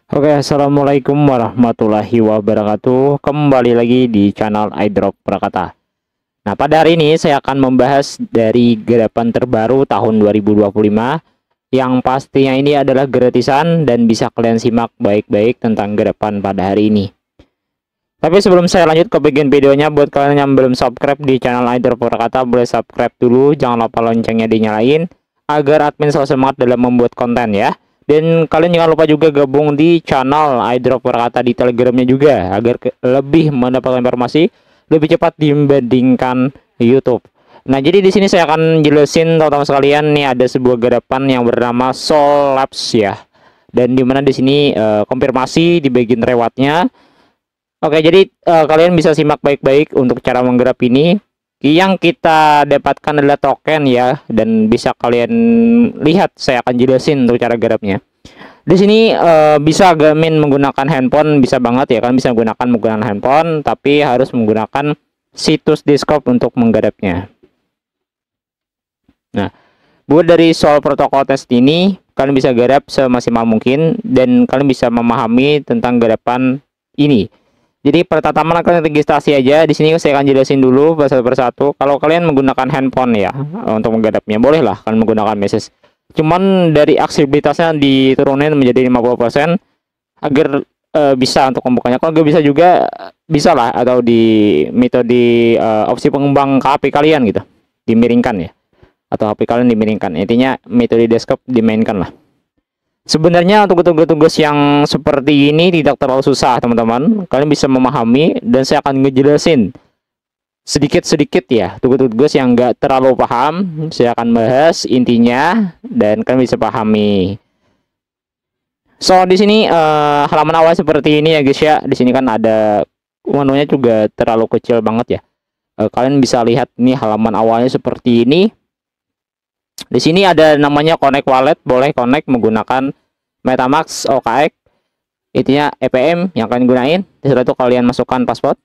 Oke, assalamualaikum warahmatullahi wabarakatuh. Kembali lagi di channel iDrop Prakata. Nah, pada hari ini saya akan membahas dari garapan terbaru tahun 2025 yang pastinya ini adalah gratisan dan bisa kalian simak baik-baik tentang garapan pada hari ini. Tapi sebelum saya lanjut ke bagian videonya, buat kalian yang belum subscribe di channel iDrop Prakata, boleh subscribe dulu, jangan lupa loncengnya dinyalain agar admin selalu semangat dalam membuat konten ya. Dan kalian jangan lupa juga gabung di channel iDrop Prakata di Telegramnya juga agar lebih mendapatkan informasi lebih cepat dibandingkan YouTube. Nah, jadi di sini saya akan jelasin teman-teman sekalian nih ada sebuah garapan yang bernama Soul Labs ya. Dan dimana di sini konfirmasi di bagian rewardnya. Oke, jadi kalian bisa simak baik-baik untuk cara menggarap ini. Yang kita dapatkan adalah token ya, dan bisa kalian lihat saya akan jelasin untuk cara garapnya. Di sini bisa gamin menggunakan handphone, bisa banget ya kan, bisa menggunakan handphone, tapi harus menggunakan situs Discord untuk menggarapnya. Nah, buat dari soal protokol test ini, kalian bisa garap semaksimal mungkin dan kalian bisa memahami tentang garapan ini. Jadi pertama kalian registrasi aja. Di sini saya akan jelasin dulu satu persatu. Kalau kalian menggunakan handphone ya untuk menggarapnya, bolehlah kalian menggunakan message. Cuman dari aksesibilitasnya diturunin menjadi 50% agar bisa untuk membukanya. Kalau nggak bisa juga bisa lah, atau di metode opsi pengembang ke HP kalian gitu, dimiringkan ya, atau HP kalian dimiringkan. Intinya metode desktop dimainkan lah. Sebenarnya untuk tugas-tugas yang seperti ini tidak terlalu susah teman-teman. Kalian bisa memahami dan saya akan ngejelasin sedikit-sedikit ya. Tugas-tugas yang nggak terlalu paham, saya akan bahas intinya dan kalian bisa pahami. So di sini halaman awal seperti ini ya guys ya. Di sini kan ada menunya juga terlalu kecil banget ya. Kalian bisa lihat nih halaman awalnya seperti ini. Di sini ada namanya connect wallet, boleh connect menggunakan MetaMask, OKX, intinya EPM yang kalian gunain. Setelah itu kalian masukkan password.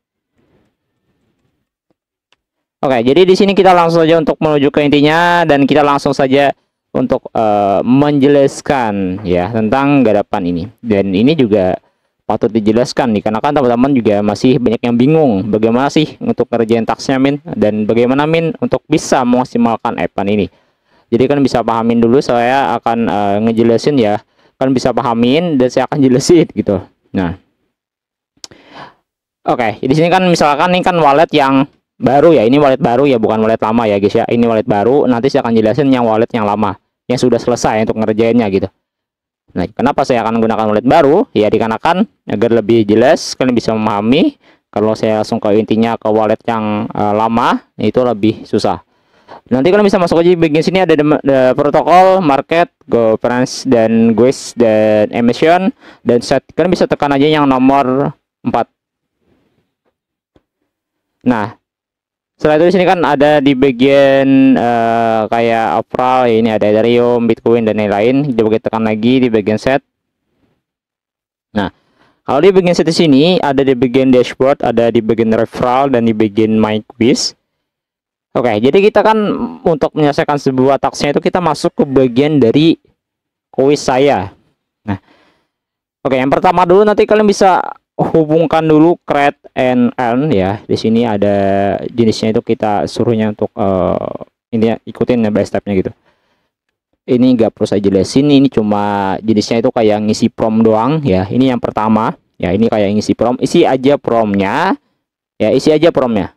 Oke, jadi di sini kita langsung saja untuk menuju ke intinya dan kita langsung saja untuk menjelaskan ya tentang garapan ini. Dan ini juga patut dijelaskan dikarenakan teman-teman juga masih banyak yang bingung bagaimana sih untuk ngerjain tasknya Min, dan bagaimana Min untuk bisa memaksimalkan Evan ini. Jadi kan bisa pahamin dulu, saya akan ngejelasin ya. Kan bisa pahamin dan saya akan jelasin gitu. Nah, oke, di sini kan misalkan ini kan wallet yang baru ya. Ini wallet baru ya, bukan wallet lama ya guys ya. Ini wallet baru. Nanti saya akan jelasin yang wallet yang lama, yang sudah selesai untuk ngerjainnya gitu. Nah, kenapa saya akan menggunakan wallet baru? Ya dikarenakan agar lebih jelas kalian bisa memahami. Kalau saya langsung ke intinya ke wallet yang lama, itu lebih susah. Nanti kalian bisa masuk aja di bagian sini ada protokol, market, governance, dan guys, dan emission, dan set. Kalian bisa tekan aja yang nomor 4. Nah, setelah itu di sini kan ada di bagian kayak overall ya, ini ada Ethereum, Bitcoin, dan lain-lain. Coba kita tekan lagi di bagian set. Nah, kalau di bagian set di sini ada di bagian dashboard, ada di bagian referral, dan di bagian my quiz. Oke, jadi kita kan untuk menyelesaikan sebuah tasknya itu kita masuk ke bagian dari kuis saya. Nah, oke, yang pertama dulu nanti kalian bisa hubungkan dulu create and earn ya. Di sini ada jenisnya itu kita suruhnya untuk ini ya, ikutin ya by stepnya gitu. Ini nggak perlu saya jelasin, ini cuma jenisnya itu kayak ngisi prom doang ya. Ini yang pertama ya, ini kayak ngisi prom, isi aja promnya ya, isi aja promnya.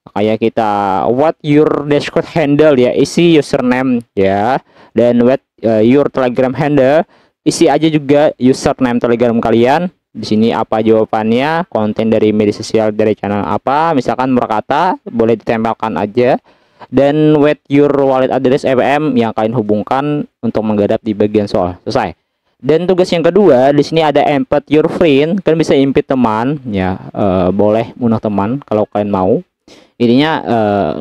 Kayak kita what your Discord handle ya, isi username ya, dan what your Telegram handle, isi aja juga username Telegram kalian. Di sini apa jawabannya, konten dari media sosial dari channel apa, misalkan berkata boleh ditempelkan aja, dan what your wallet address EPM yang kalian hubungkan untuk menggarap di bagian soal. Selesai. Dan tugas yang kedua di sini ada invite your friend, kalian bisa invite teman ya, boleh undang teman kalau kalian mau. Intinya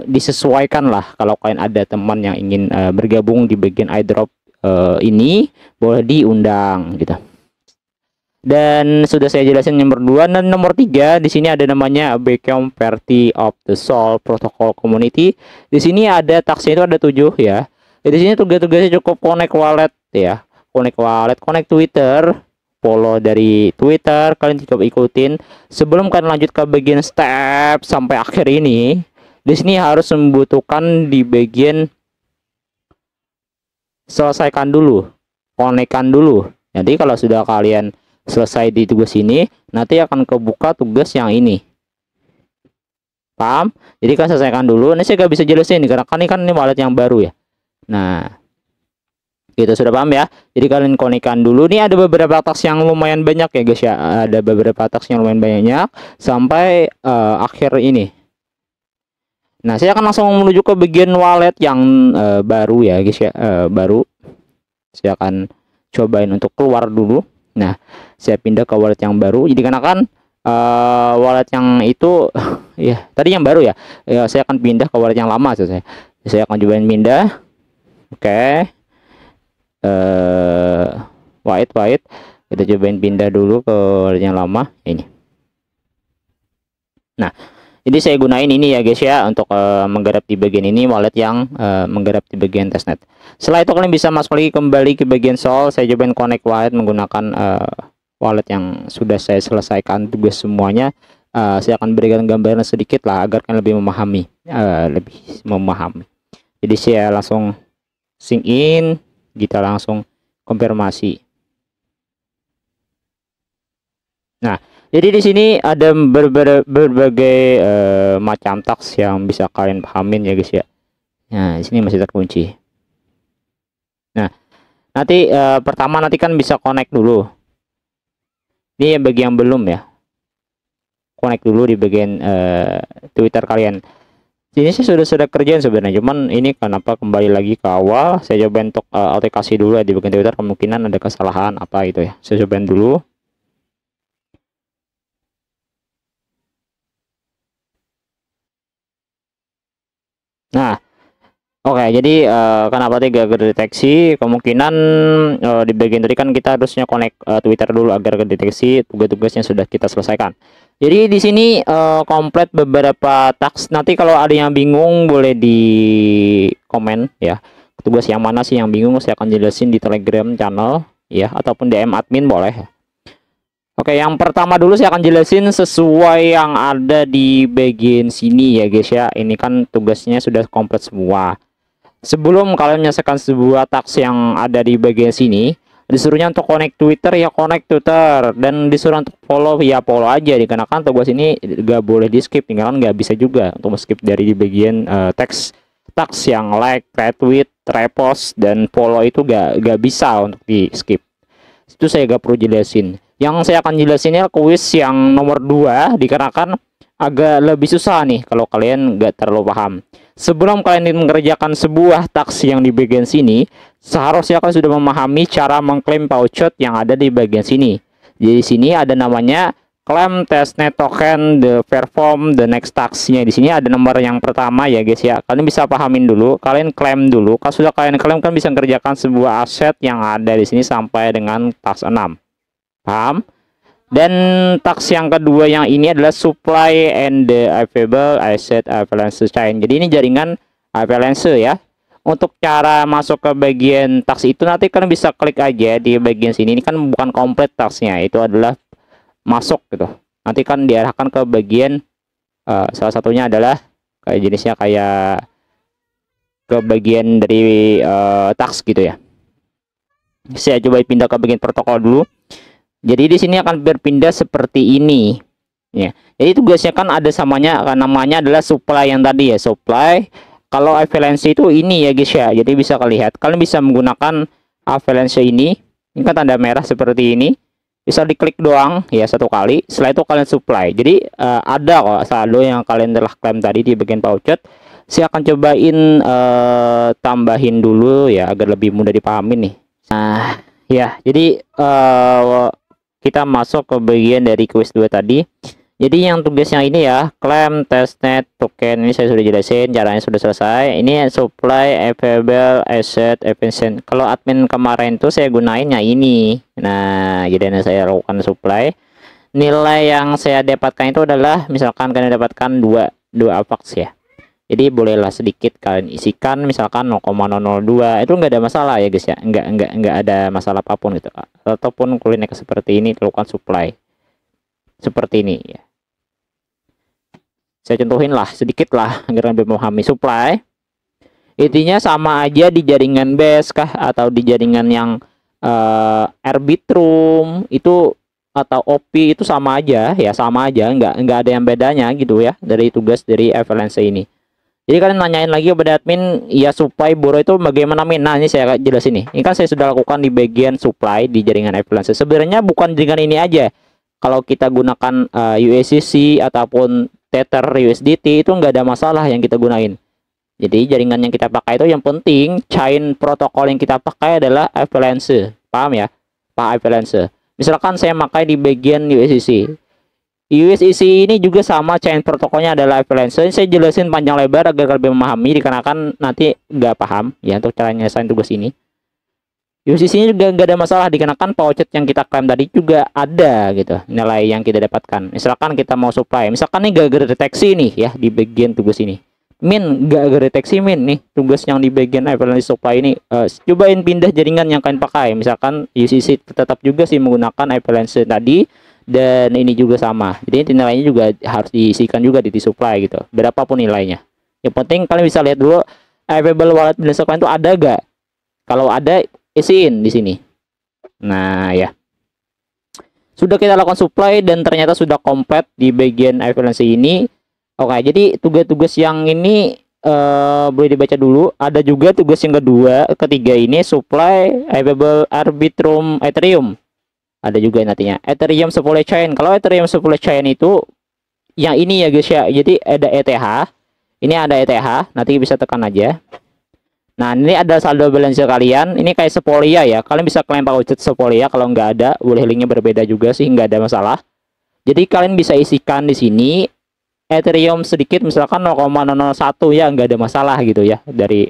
disesuaikan lah, kalau kalian ada teman yang ingin bergabung di bagian iDrop ini boleh diundang gitu. Dan sudah saya jelasin nomor 2 dan nomor 3 di sini ada namanya Become Party of the Soul Protocol Community. Di sini ada taksnya itu ada 7 ya. Di sini tugas-tugasnya cukup connect wallet ya, connect wallet, connect Twitter, follow dari Twitter, kalian coba ikutin. Sebelum kalian lanjut ke bagian step sampai akhir ini, di sini harus membutuhkan di bagian selesaikan dulu, konekkan dulu. Jadi kalau sudah kalian selesai di tugas ini, nanti akan kebuka tugas yang ini. Paham? Jadi kalian selesaikan dulu. Ini saya gak bisa jelasin karena kan ini wallet yang baru ya. Nah, gitu, sudah paham ya. Jadi kalian konekkan dulu. Ini ada beberapa task yang lumayan banyak ya guys ya. Ada beberapa task yang lumayan banyak sampai akhir ini. Nah, saya akan langsung menuju ke bagian wallet yang baru ya guys ya. Baru. Saya akan cobain untuk keluar dulu. Nah, saya pindah ke wallet yang baru. Jadi kan wallet yang itu ya tadi yang baru ya. Saya akan pindah ke wallet yang lama. Saya akan cobain pindah. Oke. White kita cobain pindah dulu ke wallet yang lama ini. Nah, jadi saya gunain ini ya guys ya untuk menggarap di bagian ini wallet yang menggarap di bagian testnet. Setelah itu kalian bisa masuk lagi kembali ke bagian Sol. Saya cobain connect wallet menggunakan wallet yang sudah saya selesaikan tugas semuanya. Saya akan berikan gambaran sedikit lah agar kalian lebih memahami. Jadi saya langsung sync in, kita langsung konfirmasi. Nah, jadi di sini ada berbagai macam task yang bisa kalian pahamin ya guys ya. Nah, di sini masih terkunci. Nah, nanti pertama nanti kan bisa connect dulu. Ini bagi yang belum ya, connect dulu di bagian Twitter kalian. Ini saya sudah kerjain sebenarnya, cuman ini kenapa kembali lagi ke awal. Saya coba untuk autentikasi dulu ya di bagian Twitter, kemungkinan ada kesalahan apa itu ya. Saya cobain dulu. Nah, oke, jadi kenapa tidak kedeteksi? Kemungkinan di bagian tadi kan kita harusnya connect Twitter dulu agar kedeteksi tugas-tugasnya sudah kita selesaikan. Jadi di sini komplit beberapa task. Nanti kalau ada yang bingung boleh di komen ya. Tugas yang mana sih yang bingung, saya akan jelasin di Telegram channel ya, ataupun DM admin boleh. Oke, yang pertama dulu saya akan jelasin sesuai yang ada di bagian sini ya guys ya. Ini kan tugasnya sudah komplit semua. Sebelum kalian menyelesaikan sebuah task yang ada di bagian sini, disuruhnya untuk connect Twitter ya connect Twitter, dan disuruh untuk follow ya follow aja. Dikarenakan tugas ini gak boleh di skip, tinggalan nggak bisa juga untuk skip dari bagian teks task yang like, retweet, repost, dan follow itu gak bisa untuk di skip. Itu saya gak perlu jelasin. Yang saya akan jelasinnya kuis yang nomor 2, dikarenakan agak lebih susah nih kalau kalian nggak terlalu paham. Sebelum kalian mengerjakan sebuah task yang di bagian sini, seharusnya kalian sudah memahami cara mengklaim voucher yang ada di bagian sini. Jadi di sini ada namanya claim testnet token, the perform, the next task-nya. Di sini ada nomor yang pertama ya guys ya. Kalian bisa pahamin dulu, kalian klaim dulu. Kalau sudah kalian klaim, kan bisa mengerjakan sebuah aset yang ada di sini sampai dengan task 6. Paham? Dan task yang kedua yang ini adalah supply and the available asset avalanche chain. Jadi ini jaringan avalanche ya. Untuk cara masuk ke bagian task itu nanti kalian bisa klik aja di bagian sini. Ini kan bukan komplit tasknya, itu adalah masuk gitu. Nanti kan diarahkan ke bagian salah satunya adalah kayak jenisnya kayak ke bagian dari task gitu ya. Saya coba pindah ke bagian protokol dulu. Jadi di sini akan berpindah seperti ini ya. Jadi tugasnya kan ada samanya, namanya adalah supply yang tadi ya, supply. Kalau avalanche itu ini ya guys ya. Jadi bisa kalian bisa menggunakan avalanche ini kan tanda merah seperti ini. Bisa diklik doang ya satu kali. Setelah itu kalian supply. Jadi ada kok saldo yang kalian telah klaim tadi di bagian voucher. Saya akan cobain tambahin dulu ya agar lebih mudah dipahami nih. Nah ya, jadi kita masuk ke bagian dari quiz 2 tadi. Jadi yang tugas yang ini ya, claim testnet token, ini saya sudah jelasin, caranya sudah selesai. Ini supply available asset efficient. Kalau admin kemarin tuh saya gunainnya ini. Nah, jadi saya lakukan supply. Nilai yang saya dapatkan itu adalah misalkan kalian dapatkan dua avax ya. Jadi bolehlah sedikit kalian isikan, misalkan 0,002 itu nggak ada masalah ya guys ya, nggak ada masalah apapun gitu. Ataupun kalian seperti ini, lakukan supply seperti ini ya. Saya contohin lah sedikit lah agar lebih memahami. Supply intinya sama aja di jaringan base kah atau di jaringan yang Arbitrum itu atau OP itu sama aja ya, sama aja, nggak ada yang bedanya gitu ya dari tugas dari avalanche ini. Jadi kalian nanyain lagi kepada admin, ya supply borrow itu bagaimana min? Nah ini saya jelasin nih. Ini kan saya sudah lakukan di bagian supply di jaringan avalanche. Sebenarnya bukan jaringan ini aja. Kalau kita gunakan USDC ataupun Tether USDT itu nggak ada masalah yang kita gunain. Jadi jaringan yang kita pakai itu yang penting chain protokol yang kita pakai adalah avalanche. Paham ya? Pak avalanche. Misalkan saya pakai di bagian USDC. USDC ini juga sama, chain protokolnya adalah avalanche. Saya jelasin panjang lebar agar lebih memahami, dikarenakan nanti nggak paham ya untuk cara nyelesain tugas ini. USDC ini juga nggak ada masalah, dikarenakan pouchet yang kita klaim tadi juga ada gitu nilai yang kita dapatkan. Misalkan kita mau supply, misalkan nih gagal deteksi nih ya di bagian tugas ini. Min gagal deteksi min nih tugas yang di bagian avalanche supply ini, cobain pindah jaringan yang kalian pakai. Misalkan USDC tetap juga sih menggunakan avalanche tadi, dan ini juga sama. Jadi nilainya juga harus diisikan juga di supply gitu, berapapun nilainya. Yang penting kalian bisa lihat dulu available wallet balance kalian itu ada gak. Kalau ada, isiin di sini. Nah ya, sudah kita lakukan supply dan ternyata sudah komplit di bagian avalanche ini. Oke, jadi tugas-tugas yang ini boleh dibaca dulu. Ada juga tugas yang ketiga ini supply available Arbitrum Ethereum. Ada juga nantinya Ethereum supply chain. Kalau Ethereum supply chain itu yang ini ya guys ya. Jadi ada ETH. Ini ada ETH, nanti bisa tekan aja. Nah, ini ada saldo balance kalian. Ini kayak Sepolia ya. Kalian bisa klaim pouchet Sepolia, kalau nggak ada, boleh linknya berbeda juga sih, nggak ada masalah. Jadi kalian bisa isikan di sini Ethereum sedikit, misalkan 0,001 ya, nggak ada masalah gitu ya. Dari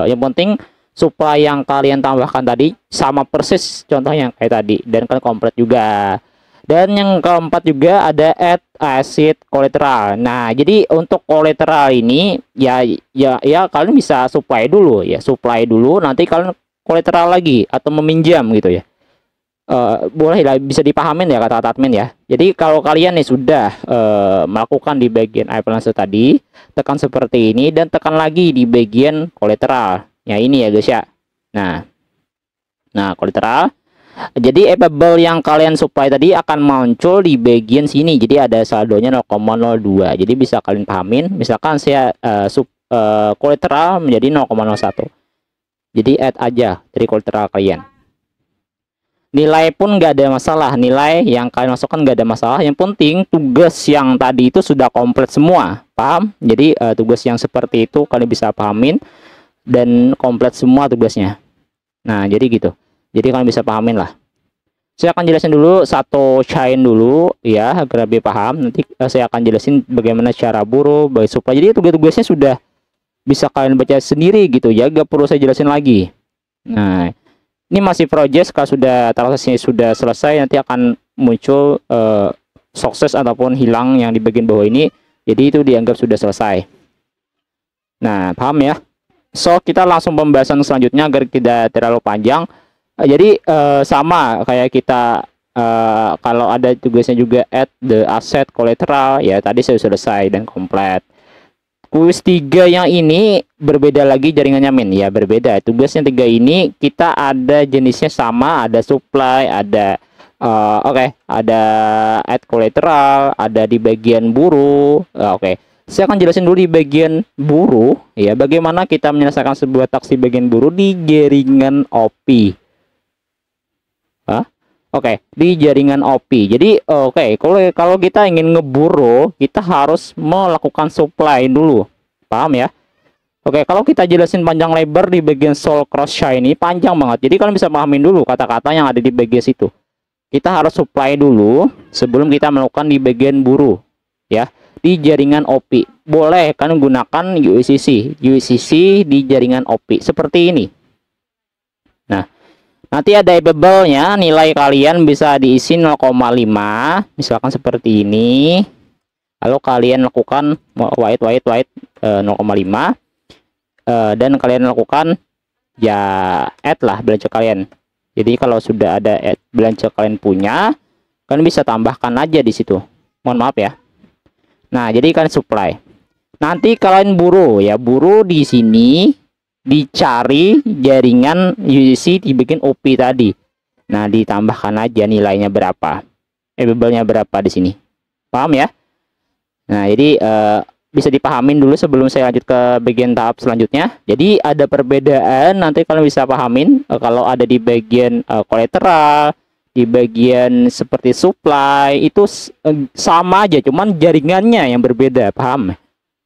yang penting supply yang kalian tambahkan tadi sama persis contohnya kayak tadi, dan kan komplit juga. Dan yang keempat juga ada add asset collateral. Nah, jadi untuk collateral ini ya kalian bisa supply dulu ya, supply dulu, nanti kalian collateral lagi atau meminjam gitu ya. Boleh lah, bisa dipahamin ya kata admin ya. Jadi kalau kalian nih sudah melakukan di bagian avalanche tadi, tekan seperti ini dan tekan lagi di bagian collateral. Ya ini ya guys ya. Nah collateral. Jadi available yang kalian supply tadi akan muncul di bagian sini. Jadi ada saldonya 0,02. Jadi bisa kalian pahamin. Misalkan saya collateral menjadi 0,01. Jadi add aja dari collateral kalian. Nilai pun nggak ada masalah. Nilai yang kalian masukkan nggak ada masalah. Yang penting tugas yang tadi itu sudah komplit semua. Paham? Jadi tugas yang seperti itu kalian bisa pahamin dan komplit semua tugasnya. Nah jadi gitu, jadi kalian bisa pahamin lah. Saya akan jelasin dulu satu chain dulu ya agar lebih paham. Nanti saya akan jelasin bagaimana cara buruh, bagi supply. Jadi tugas-tugasnya sudah bisa kalian baca sendiri gitu ya, gak perlu saya jelasin lagi. Nah ini masih progress, kalau sudah transaksinya sudah selesai nanti akan muncul sukses ataupun hilang yang di bagian bawah ini. Jadi itu dianggap sudah selesai. Nah paham ya. So kita langsung pembahasan selanjutnya agar tidak terlalu panjang. Jadi sama kayak kita kalau ada tugasnya juga add the asset collateral ya, tadi saya selesai dan komplit. Kuis 3 yang ini berbeda lagi jaringannya min ya, berbeda. Tugasnya 3 ini kita ada jenisnya sama, ada supply, ada ada add collateral, ada di bagian buruh. Oke. Saya akan jelasin dulu di bagian buruh ya, bagaimana kita menyelesaikan sebuah taksi bagian buruh di jaringan OP. Di jaringan OP. Jadi kalau kita ingin ngeburu, kita harus melakukan supply dulu. Paham ya? Kalau kita jelasin panjang lebar di bagian Sol Cross Shiny panjang banget. Jadi kalian bisa pahamin dulu kata-kata yang ada di bagian situ. Kita harus supply dulu sebelum kita melakukan di bagian buruh ya. Di jaringan OP boleh kan gunakan USDC di jaringan OP seperti ini. Nah nanti ada available-nya, nilai kalian bisa diisi 0,5 misalkan seperti ini. Lalu kalian lakukan white 0,5 dan kalian lakukan ya add lah belanja kalian. Jadi kalau sudah ada add belanja kalian punya, kalian bisa tambahkan aja di situ. Mohon maaf ya. Nah, jadi kan supply. Nanti kalian buru ya, buru di sini dicari jaringan USDC di bagian OP tadi. Nah, ditambahkan aja nilainya berapa. Available-nya berapa di sini. Paham ya? Nah, jadi bisa dipahamin dulu sebelum saya lanjut ke bagian tahap selanjutnya. Jadi ada perbedaan, nanti kalian bisa pahamin kalau ada di bagian kolateral, di bagian seperti supply itu sama aja, cuman jaringannya yang berbeda, paham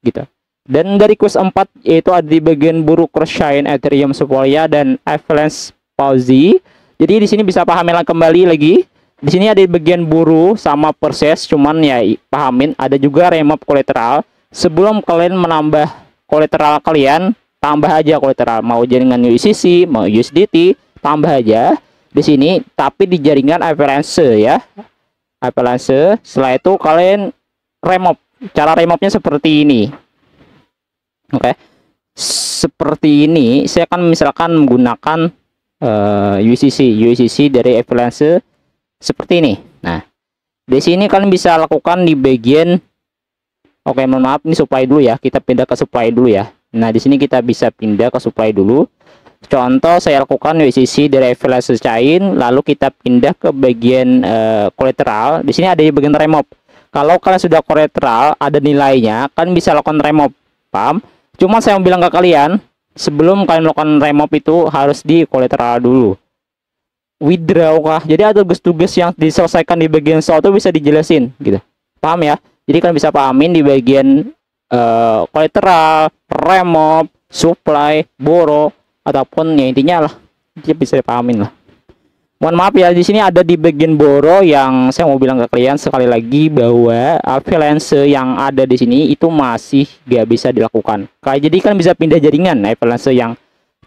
gitu. Dan dari quiz 4 yaitu ada di bagian buru Cross-Chain, Ethereum, Sequoia dan Avalanche Palsy. Jadi di sini bisa pahamin kembali lagi. Di sini ada di bagian buru sama proses, cuman ya pahamin ada juga remove kolateral. Sebelum kalian menambah kolateral kalian, tambah aja kolateral, mau jaringan USDC, mau USDT, tambah aja di sini, tapi di jaringan Avalanche ya. Avalanche. Setelah itu kalian remove. Cara remove-nya seperti ini. Oke. Seperti ini, saya akan misalkan menggunakan USDC dari Avalanche seperti ini. Nah, di sini kalian bisa lakukan di bagian oke, mohon maaf, ini supply dulu ya. Kita pindah ke supply dulu ya. Nah, di sini kita bisa pindah ke supply dulu. Contoh saya lakukan USDC dari Avalanche Chain, lalu kita pindah ke bagian kolateral. Di sini ada di bagian remove. Kalau kalian sudah kolateral, ada nilainya, kalian bisa lakukan remove. Paham? Cuma saya mau bilang ke kalian, sebelum kalian melakukan remove itu harus di kolateral dulu. Withdraw kah? Jadi ada tugas-tugas yang diselesaikan di bagian soal itu bisa dijelasin gitu. Paham ya? Jadi kalian bisa pahamin di bagian kolateral, remove, supply, borrow, ataupun ya intinya lah, dia bisa dipahamin lah. Mohon maaf ya, di sini ada di bagian borrow yang saya mau bilang ke kalian sekali lagi bahwa Avalanche yang ada di sini itu masih gak bisa dilakukan. Kayak jadi kan bisa pindah jaringan Avalanche yang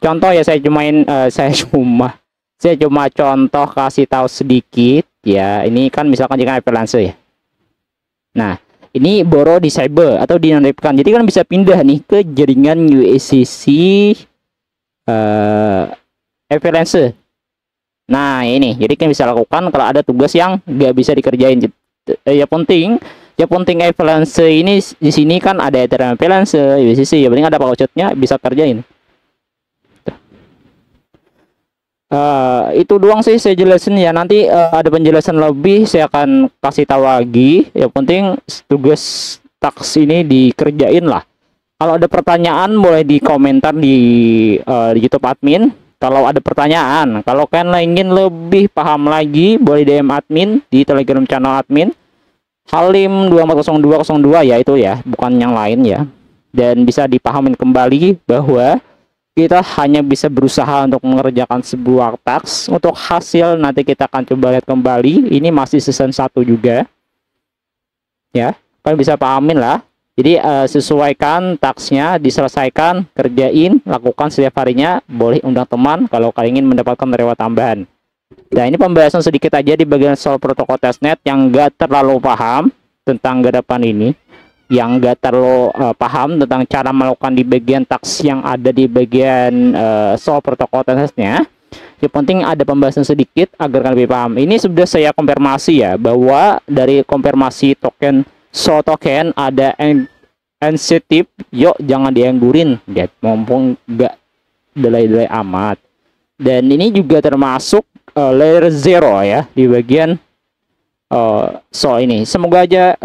contoh ya, saya cuma contoh kasih tahu sedikit ya. Ini kan misalkan jaringan Avalanche ya. Nah, ini borrow disable atau dinonaktifkan. Jadi kan bisa pindah nih ke jaringan USDC Avalanche. Nah, ini jadi kan bisa lakukan kalau ada tugas yang nggak bisa dikerjain. Ya penting Avalanche ini di sini kan ada Ethereum Avalanche, USDC, ya penting ada vouchernya bisa kerjain. Itu doang sih saya jelasin ya. Nanti ada penjelasan lebih saya akan kasih tahu lagi. Yang penting tugas tax ini dikerjain lah. Kalau ada pertanyaan boleh di komentar di YouTube admin. Kalau ada pertanyaan, kalau kalian ingin lebih paham lagi boleh DM admin di Telegram channel admin Halim 240202 ya, itu ya, bukan yang lain ya. Dan bisa dipahamin kembali bahwa kita hanya bisa berusaha untuk mengerjakan sebuah task. Untuk hasil nanti kita akan coba lihat kembali. Ini masih season 1 juga. Ya, kalian bisa pahamin lah. Jadi sesuaikan tasknya, diselesaikan, kerjain, lakukan setiap harinya. Boleh undang teman kalau kalian ingin mendapatkan reward tambahan. Nah, ini pembahasan sedikit aja di bagian soal protokol testnet yang gak terlalu paham tentang garapan ini. Yang gak terlalu paham tentang cara melakukan di bagian task yang ada di bagian soal protokol testnetnya. Yang penting ada pembahasan sedikit agar kalian lebih paham. Ini sudah saya konfirmasi ya, bahwa dari konfirmasi token so token ada sensitif, yuk jangan dianggurin ya, mumpung nggak delay-delay amat. Dan ini juga termasuk layer 0 ya di bagian so ini. Semoga aja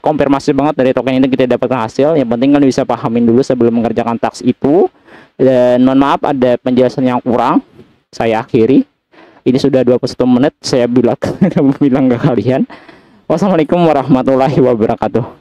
konfirmasi banget dari token ini kita dapatkan hasil. Yang penting kan bisa pahamin dulu sebelum mengerjakan task itu. Dan mohon maaf ada penjelasan yang kurang, saya akhiri. Ini sudah 21 menit saya bilang ke kalian. Wassalamualaikum warahmatullahi wabarakatuh.